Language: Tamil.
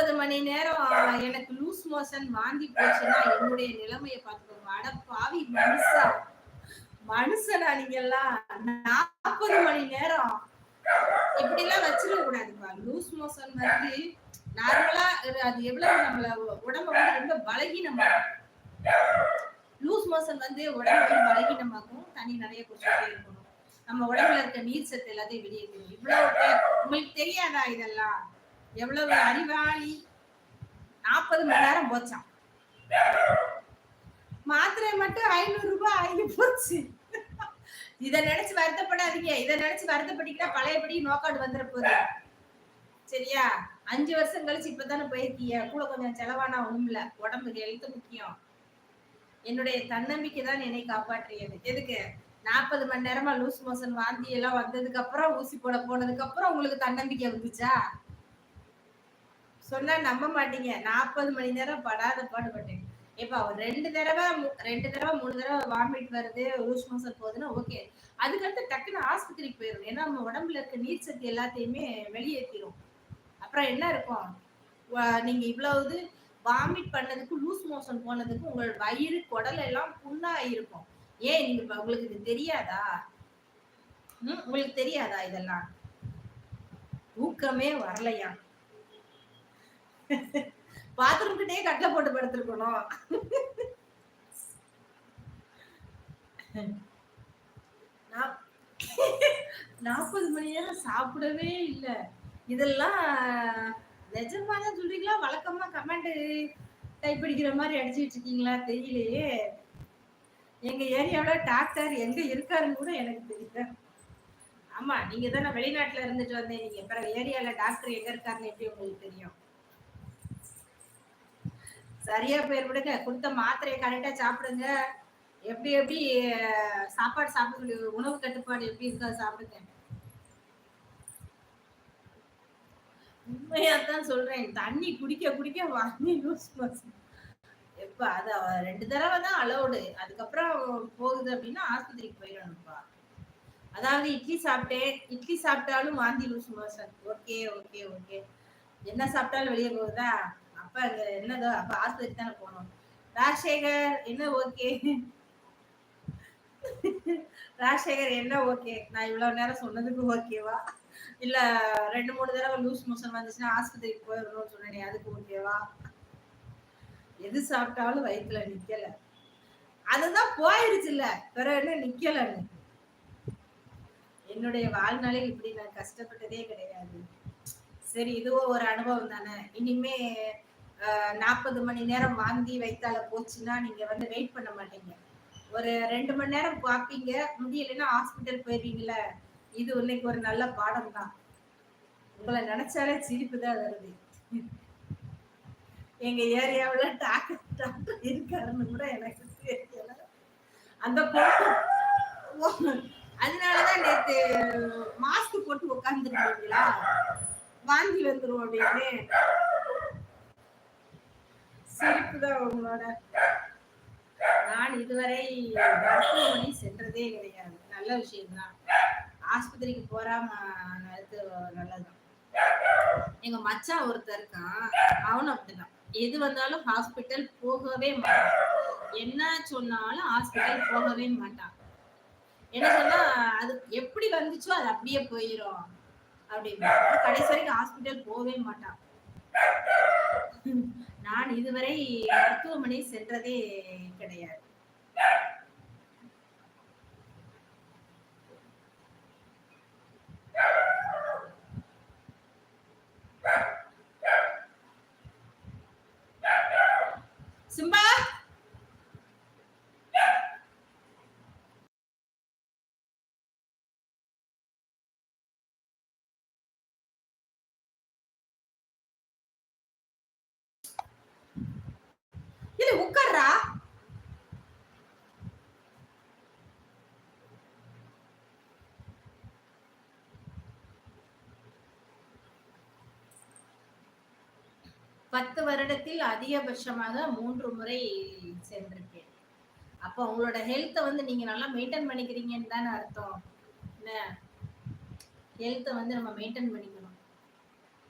40 மணி நேரம் எனக்கு லூஸ் மோஷன் வாந்தி போச்சுன்னா என்னுடைய நிலைமையை பார்த்துக்கோங்க. அட பாவி மனுஷனா நீங்க எல்லாம் 40 மணி நேரம் இப்படி எல்லாம் வச்சிட கூடாதுப்பா. லூஸ் மோஷன் வந்து நார்மலா அது எவ்வளவு நம்மள உடம்ப வந்து ரொம்ப பலகீனமா லூஸ் மோஷன் வந்து உடம்பு வந்து பலகீனமாக்கும். தண்ணி நிறைய குடிச்சுட்டே இருக்கணும். நம்ம உடம்புல இருக்க நீர் சத்து எல்லாத்தையும் வெளியேற்றணும். இவ்வளவு உங்களுக்கு தெரியாதா இதெல்லாம்? எவ்வளவு அறிவாளி. 40 மணி நேரம் போச்சான். மாத்திரை மட்டும் 500 ரூபாய் ஆகி போச்சு. இத நினைச்சு வருத்தப்படாதீங்க. இத நினைச்சு வருத்தப்பட்டீங்கன்னா பழையபடி நோக்காடு வந்துட போகுது. சரியா? 5 வருஷம் கழிச்சு இப்பதானே போயிருக்கீங்க. கூட கொஞ்சம் செலவானா ஒண்ணும் இல்ல. உடம்புக்கு ஹெல்த் முக்கியம். என்னுடைய தன்னம்பிக்கை தான் என்னை காப்பாற்றியது. எதுக்கு? 40 மணி நேரமா லூஸ் மோஷன் வாந்தி எல்லாம் வந்ததுக்கு அப்புறம் ஊசி போட போனதுக்கு அப்புறம் உங்களுக்கு தன்னம்பிக்கை வந்துச்சா? சொன்னா நம்ப மாட்டீங்க. 40 மணி நேரம் படாத பாடுபட்டேன். இப்ப 2 தடவை 3 தடவை வாமிட் வருது, லூஸ் மோஷன் போகுதுன்னா ஓகே. அதுக்கடுத்து டக்குன்னு ஆஸ்பத்திரிக்கு போயிடும். ஏன்னா நம்ம உடம்புல இருக்க நீர் சத்து எல்லாத்தையுமே வெளியேற்றிடும். அப்புறம் என்ன இருக்கும்? நீங்க இவ்வளவு வாமிட் பண்ணதுக்கு லூஸ் மோஷன் போனதுக்கு உங்களோட வயிறு குடல் எல்லாம் புண்ணா இருக்கும். ஏன் நீங்க உங்களுக்கு இது தெரியாதா? உங்களுக்கு தெரியாதா இதெல்லாம்? தூக்கமே வரலையா? பாத்ரூம் கிட்டே கட்டளை போட்டு படுத்திருக்கணும். 40 மணி நேரம் சாப்பிடவே இல்லை. இதெல்லாம் நிஜமாதான் சொல்றீங்களா? வழக்கமா கமெண்ட் டைப் அடிக்கிற மாதிரி அடிச்சுட்டு இருக்கீங்களா தெரியலையே. எங்க ஏரியாவில டாக்டர் எங்க இருக்காருன்னு கூட எனக்கு தெரியல. ஆமா, நீங்க தானே வெளிநாட்டுல இருந்துட்டு வந்தேன். நீங்க பிறகு ஏரியால டாக்டர் எங்க இருக்காருன்னு எப்படி உங்களுக்கு தெரியும்? சரியா போய் விடுங்க. கொடுத்த மாத்திரையை கரெக்டா சாப்பிடுங்க. எப்படி சாப்பாடு சாப்பிட உணவு கட்டுப்பாடு எப்படி இருக்கா சாப்பிடுங்க. உண்மையாதான் சொல்றேன். தண்ணி குடிக்க வாங்கி லூஸ் மோஷன். எப்ப அது 2 தடவை தான் அலௌடு. அதுக்கப்புறம் போகுது அப்படின்னா ஆஸ்பத்திரிக்கு போயிடணும்ப்பா. அதாவது இட்லி சாப்பிட்டாலும் வாந்தி loose motion. Okay okay okay. என்ன சாப்பிட்டாலும் வெளியே போகுதா? அப்ப அங்க என்னதோ அப்ப ஆஸ்பத்திரி தானே போகணும். ராஜசேகர் என்ன ஓகே? ராஜசேகர் என்ன ஓகே? நான் இவ்வளவு நேரம் சொன்னதுக்கு ஓகேவா? இல்ல 2-3 தடவை லூஸ் மோஷன் வந்துச்சுன்னா ஆஸ்பத்திரிக்கு போயிடணும்னு சொன்னேன், அதுக்கு ஓகேவா? எது சாப்பிட்டாலும் வயிற்றுல நிக்கல. அதுதான் போயிடுச்சுல்ல, பிறகு என்ன நிக்கலன்னு. என்னுடைய வாழ்நாளில் இப்படி நான் கஷ்டப்பட்டதே கிடையாது. சரி, இதுவும் ஒரு அனுபவம் தானே. இனிமே 40 மணி நேரம் வாந்தி வைத்தால போச்சுன்னா நீங்க வந்து வெயிட் பண்ண மாட்டீங்க. ஒரு 2 மணி நேரம் பார்ப்பீங்க, முடியலைன்னா ஹாஸ்பிட்டல் போயிருவீங்கள. இது இன்னைக்கு ஒரு நல்ல பாடம் தான். உங்களை நினைச்சாலே சிரிப்பு தான் வருது. எங்க ஏரியாவுல டாக்டர் இருக்காருன்னு கூட எனக்கு தெரியல. அந்த அதனாலதான் நேத்து மாஸ்க் போட்டு உட்கார்ந்துருக்கீங்களா, வாந்தி வந்துரும் அப்படின்னு. சிரிப்புதான் உங்களோட. நான் இதுவரை மருத்துவமனை சென்றதே கிடையாது. நல்ல விஷயம்தான். ஆஸ்பத்திரிக்கு போறாம நல்லதுதான். எங்க மச்சான் ஒருத்தர் இருக்கான், அவனும் அப்படிதான். எது வந்தாலும் ஹாஸ்பிட்டல் போகவே மாட்டான். என்ன சொன்னாலும் ஹாஸ்பிட்டல் போகவே மாட்டான். என்ன சொன்னா அது எப்படி வந்துச்சோ அது அப்படியே போயிடும் அப்படின்னு கடைசி வரைக்கும் ஹாஸ்பிட்டல் போகவே மாட்டான். நான் இதுவரை மருத்துவமனை சென்றதே கிடையாது. சிம்பா இல்ல உட்கார்றா. பத்து வருடத்தில் அதிகபட்சமாக 3 முறை சென்றிருக்கேன். அப்போ உங்களோட ஹெல்த்தை வந்து நீங்க நல்லா மெயின்டைன் பண்ணிக்கிறீங்கன்னு தானே அர்த்தம். என்ன ஹெல்த்தை வந்து நம்ம மெயின்டைன் பண்ணிக்கணும்.